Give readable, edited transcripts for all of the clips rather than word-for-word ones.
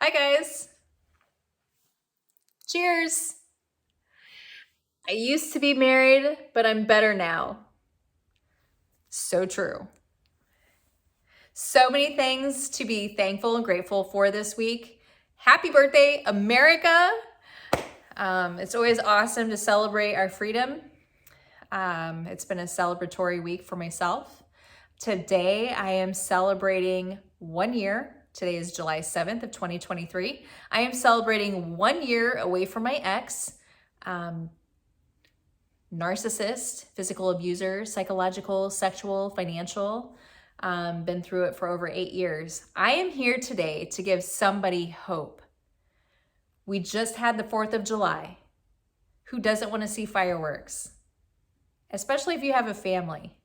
Hi, guys. Cheers. I used to be married, but I'm better now. So true. So many things to be thankful and grateful for this week. Happy birthday, America. It's always awesome to celebrate our freedom. It's been a celebratory week for myself. Today, I am celebrating 1 year. Today is July 7th of 2023. I am celebrating 1 year away from my ex. Narcissist, physical abuser, psychological, sexual, financial. Been through it for over 8 years. I am here today to give somebody hope. We just had the 4th of July. Who doesn't want to see fireworks? Especially if you have a family.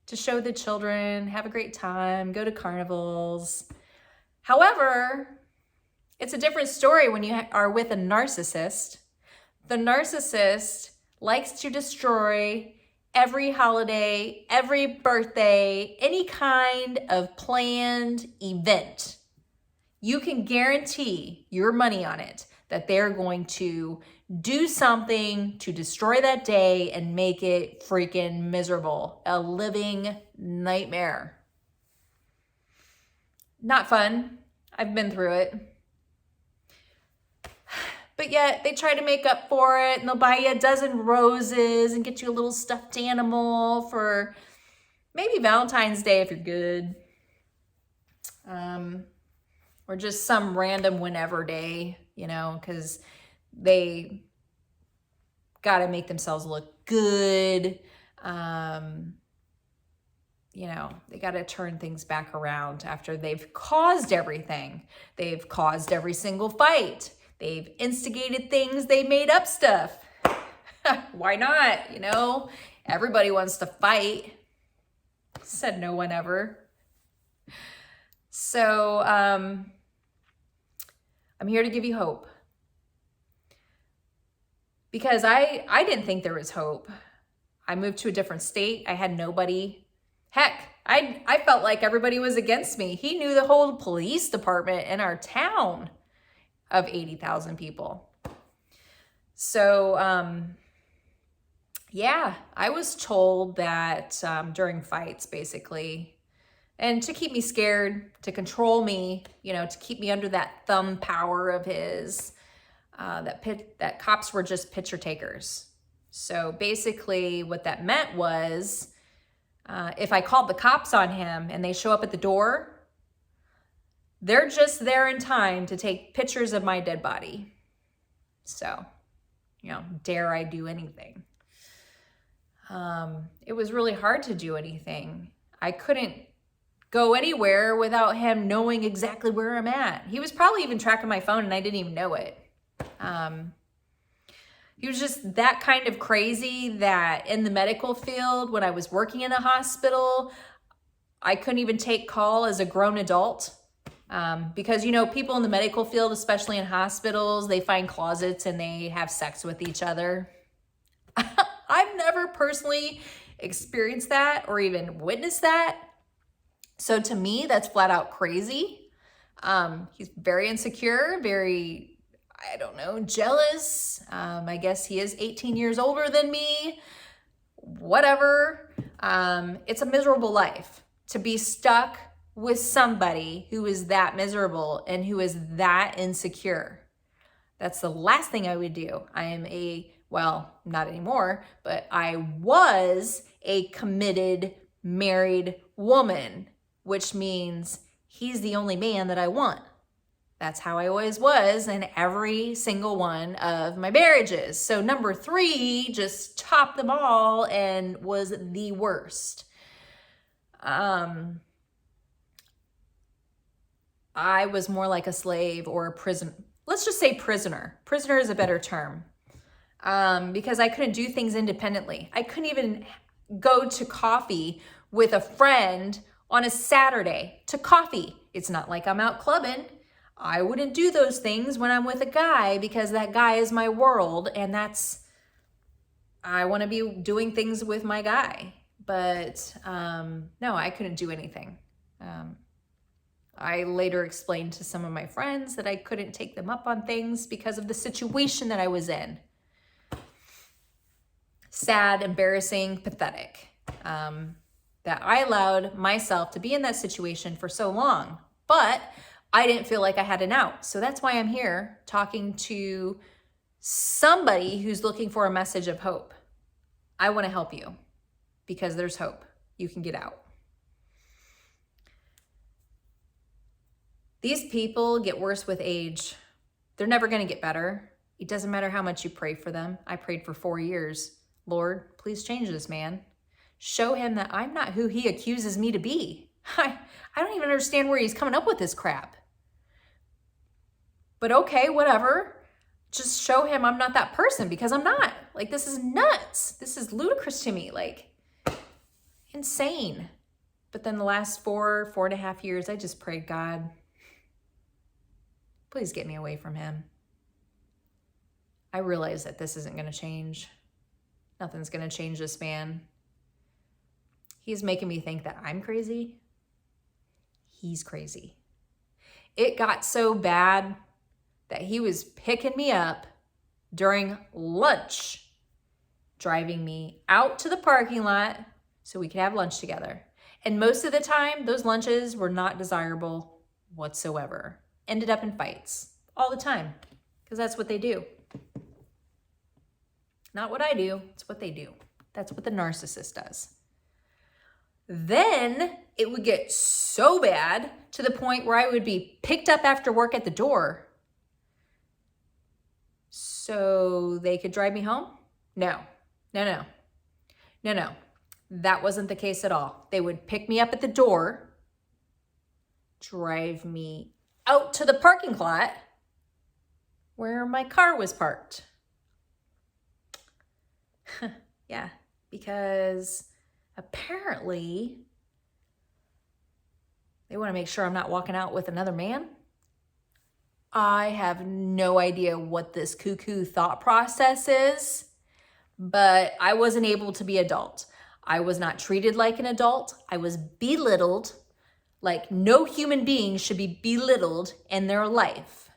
To show the children, have a great time, go to carnivals. However, it's a different story when you are with a narcissist. The narcissist likes to destroy every holiday, every birthday, any kind of planned event. You can guarantee your money on it that they're going to do something to destroy that day and make it freaking miserable. A living nightmare. Not fun. I've been through it. But yet they try to make up for it, and they'll buy you a dozen roses and get you a little stuffed animal for maybe Valentine's Day if you're good. Or just some random whenever day, because they got to make themselves look good. They got to turn things back around after they've caused everything. They've caused every single fight. They've instigated things. They made up stuff. Why not? Everybody wants to fight. Said no one ever. So I'm here to give you hope. Because I didn't think there was hope. I moved to a different state. I had nobody. Heck, I felt like everybody was against me. He knew the whole police department in our town of 80,000 people. So, I was told that during fights, basically, and to keep me scared, to control me, to keep me under that thumb power of his, that cops were just picture takers. So basically what that meant was, if I called the cops on him and they show up at the door, they're just there in time to take pictures of my dead body. So, dare I do anything? It was really hard to do anything. I couldn't go anywhere without him knowing exactly where I'm at. He was probably even tracking my phone and I didn't even know it. He was just that kind of crazy that in the medical field, when I was working in a hospital, I couldn't even take call as a grown adult. Because, people in the medical field, especially in hospitals, they find closets and they have sex with each other. I've never personally experienced that or even witnessed that. So to me, that's flat out crazy. He's very insecure, very, jealous. I guess he is 18 years older than me. Whatever. It's a miserable life to be stuck with somebody who is that miserable and who is that insecure. That's the last thing I would do. I am not anymore, but I was a committed married woman, which means he's the only man that I want. That's how I always was in every single one of my marriages. So number 3 just topped them all and was the worst. I was more like a slave or a prison. Let's just say prisoner. Prisoner is a better term. Because I couldn't do things independently. I couldn't even go to coffee with a friend on a Saturday to coffee. It's not like I'm out clubbing. I wouldn't do those things when I'm with a guy because that guy is my world and I want to be doing things with my guy. But no, I couldn't do anything. I later explained to some of my friends that I couldn't take them up on things because of the situation that I was in. Sad, embarrassing, pathetic. That I allowed myself to be in that situation for so long, but I didn't feel like I had an out. So that's why I'm here talking to somebody who's looking for a message of hope. I want to help you because there's hope. You can get out. These people get worse with age. They're never going to get better. It doesn't matter how much you pray for them. I prayed for 4 years. Lord, please change this man. Show him that I'm not who he accuses me to be. I don't even understand where he's coming up with this crap. But okay, whatever. Just show him I'm not that person, because I'm not. Like, this is nuts. This is ludicrous to me. Like, insane. But then the last 4.5 years, I just prayed, God, please get me away from him. I realize that this isn't going to change. Nothing's going to change this man. He's making me think that I'm crazy. He's crazy. It got so bad that he was picking me up during lunch, driving me out to the parking lot so we could have lunch together. And most of the time, those lunches were not desirable whatsoever. Ended up in fights all the time, because that's what they do. Not what I do, it's what they do. That's what the narcissist does. Then it would get so bad to the point where I would be picked up after work at the door so they could drive me home? No. That wasn't the case at all. They would pick me up at the door, drive me out to the parking lot where my car was parked. Yeah, because apparently they want to make sure I'm not walking out with another man. I have no idea what this cuckoo thought process is, but I wasn't able to be adult. I was not treated like an adult. I was belittled, like no human being should be belittled in their life.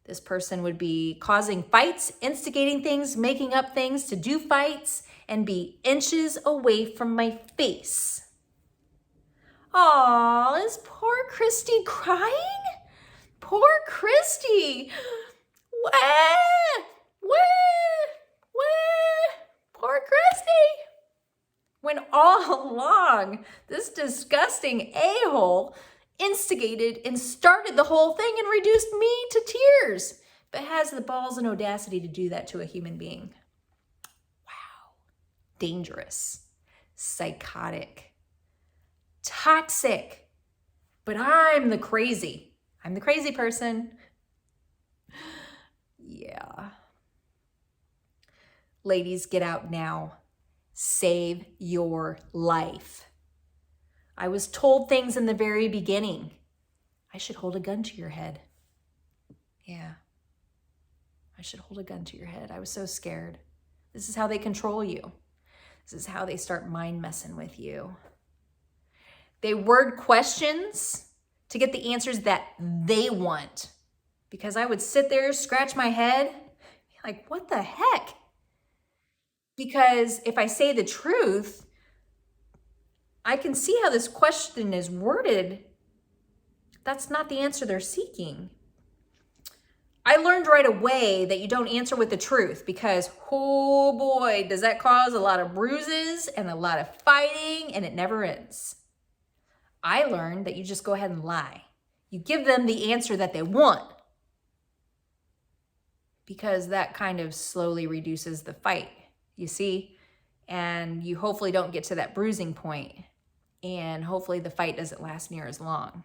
This person would be causing fights, instigating things, making up things to do fights, and be inches away from my face. Aw, is poor Christy crying? Poor Christy. Poor Christy. When all along, this disgusting a-hole instigated and started the whole thing and reduced me to tears, but has the balls and audacity to do that to a human being. Wow. Dangerous, psychotic, toxic. But I'm the crazy person. Yeah. Ladies, get out now. Save your life. I was told things in the very beginning. I should hold a gun to your head. Yeah. I should hold a gun to your head. I was so scared. This is how they control you. This is how they start mind messing with you. They word questions to get the answers that they want. Because I would sit there, scratch my head, like, what the heck? Because if I say the truth, I can see how this question is worded. That's not the answer they're seeking. I learned right away that you don't answer with the truth, because, oh boy, does that cause a lot of bruises and a lot of fighting, and it never ends. I learned that you just go ahead and lie. You give them the answer that they want, because that kind of slowly reduces the fight, you see? And you hopefully don't get to that bruising point, and hopefully the fight doesn't last near as long.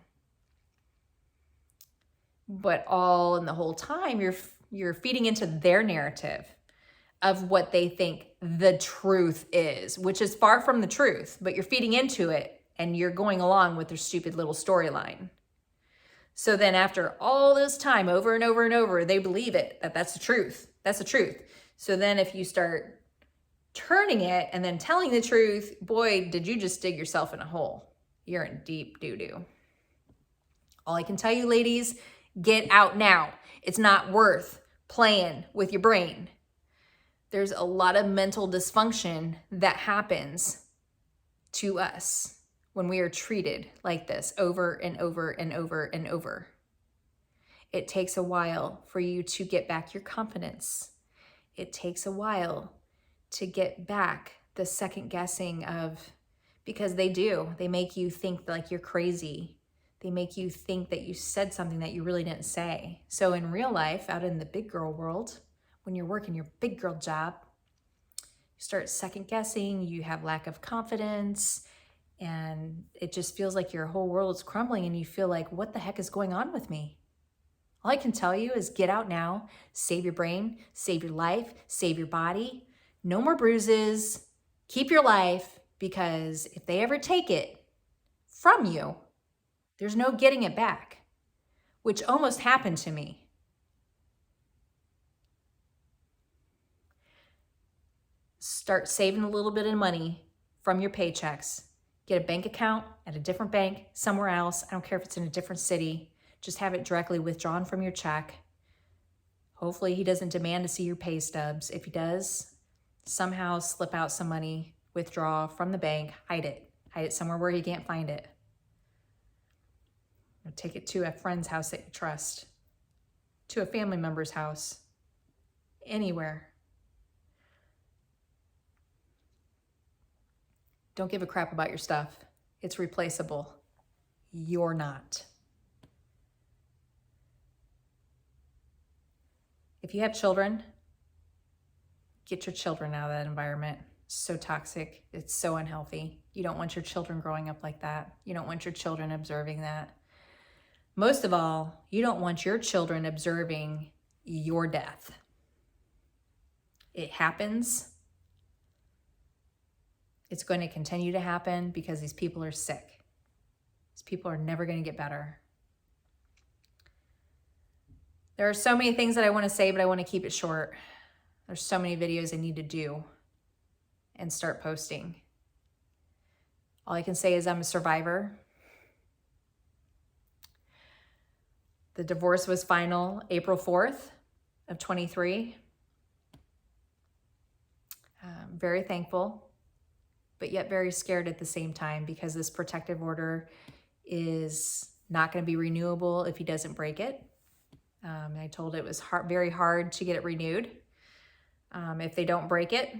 But all in the whole time, you're feeding into their narrative of what they think the truth is, which is far from the truth, but you're feeding into it and you're going along with their stupid little storyline. So then after all this time, over and over and over, they believe it, that's the truth. That's the truth. So then if you start turning it and then telling the truth, boy, did you just dig yourself in a hole. You're in deep doo-doo. All I can tell you, ladies, get out now. It's not worth playing with your brain. There's a lot of mental dysfunction that happens to us when we are treated like this over and over and over and over. It takes a while for you to get back your confidence. It takes a while to get back the second guessing of, because they make you think like you're crazy. They make you think that you said something that you really didn't say. So in real life, out in the big girl world, when you're working your big girl job, you start second guessing, you have lack of confidence, and it just feels like your whole world is crumbling and you feel like, what the heck is going on with me? All I can tell you is get out now, save your brain, save your life, save your body. No more bruises, keep your life, because if they ever take it from you, there's no getting it back, which almost happened to me. Start saving a little bit of money from your paychecks. Get a bank account at a different bank, somewhere else. I don't care if it's in a different city. Just have it directly withdrawn from your check. Hopefully he doesn't demand to see your pay stubs. If he does, somehow slip out some money, withdraw from the bank, hide it. Hide it somewhere where he can't find it. Or take it to a friend's house that you trust, to a family member's house, anywhere. Don't give a crap about your stuff. It's replaceable. You're not. If you have children, get your children out of that environment. It's so toxic. It's so unhealthy. You don't want your children growing up like that. You don't want your children observing that. Most of all, you don't want your children observing your death. It happens. It's going to continue to happen because these people are sick. These people are never going to get better. There are so many things that I want to say, but I want to keep it short. There's so many videos I need to do and start posting. All I can say is I'm a survivor. The divorce was final April 4th of 23. Very thankful, but yet very scared at the same time because this protective order is not going to be renewable if he doesn't break it. I told it was very hard to get it renewed if they don't break it.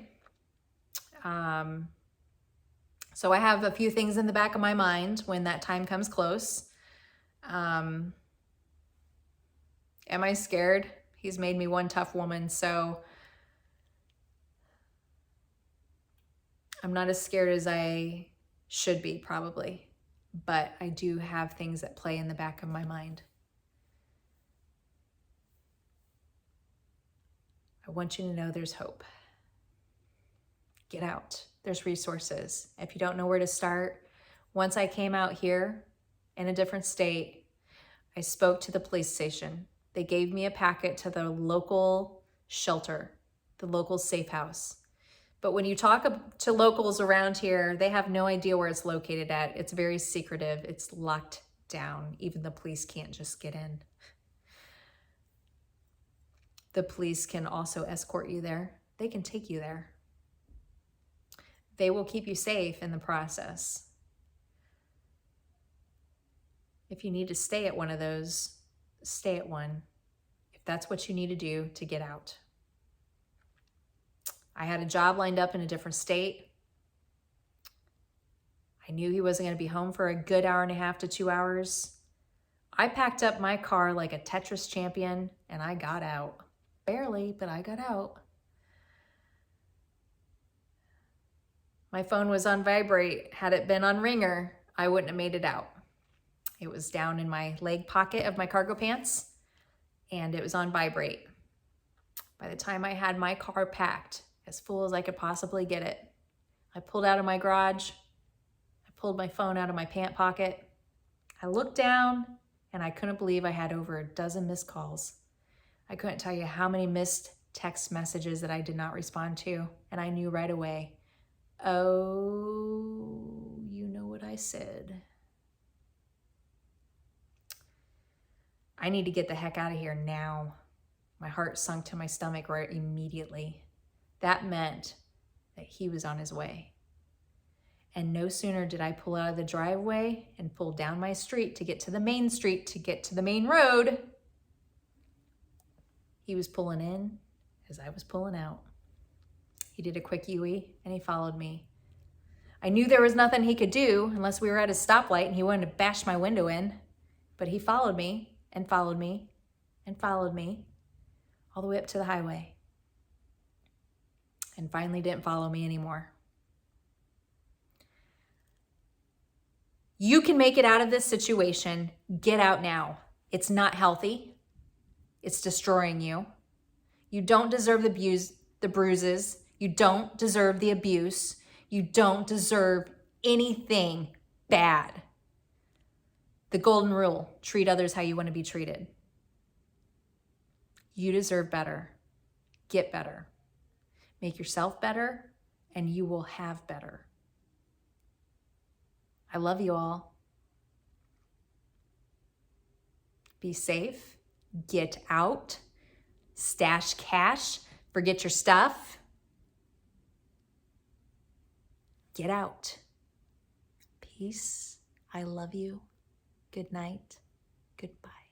So I have a few things in the back of my mind when that time comes close. Am I scared? He's made me one tough woman, so I'm not as scared as I should be, probably. But I do have things that play in the back of my mind. I want you to know there's hope. Get out. There's resources. If you don't know where to start, once I came out here in a different state, I spoke to the police station. They gave me a packet to the local shelter, the local safe house. But when you talk to locals around here, they have no idea where it's located at. It's very secretive. It's locked down. Even the police can't just get in. The police can also escort you there. They can take you there. They will keep you safe in the process. If you need to stay at one of those, stay at one, if that's what you need to do to get out. I had a job lined up in a different state. I knew he wasn't going to be home for a good 1.5 to 2 hours. I packed up my car like a Tetris champion and I got out. Barely, but I got out. My phone was on vibrate. Had it been on ringer, I wouldn't have made it out. It was down in my leg pocket of my cargo pants and it was on vibrate. By the time I had my car packed, as full as I could possibly get it, I pulled out of my garage. I pulled my phone out of my pant pocket. I looked down and I couldn't believe I had over a dozen missed calls. I couldn't tell you how many missed text messages that I did not respond to. And I knew right away, oh, you know what I said. I need to get the heck out of here now. My heart sunk to my stomach right immediately. That meant that he was on his way. And no sooner did I pull out of the driveway and pull down my street to get to the main street, to get to the main road, he was pulling in as I was pulling out. He did a quick U-turn and he followed me. I knew there was nothing he could do unless we were at a stoplight and he wanted to bash my window in, but he followed me and followed me and followed me all the way up to the highway, and finally didn't follow me anymore. You can make it out of this situation. Get out now. It's not healthy. It's destroying you. You don't deserve the bruises. You don't deserve the abuse. You don't deserve anything bad. The golden rule: treat others how you want to be treated. You deserve better. Get better. Make yourself better, and you will have better. I love you all. Be safe. Get out. Stash cash. Forget your stuff. Get out. Peace. I love you. Good night. Goodbye.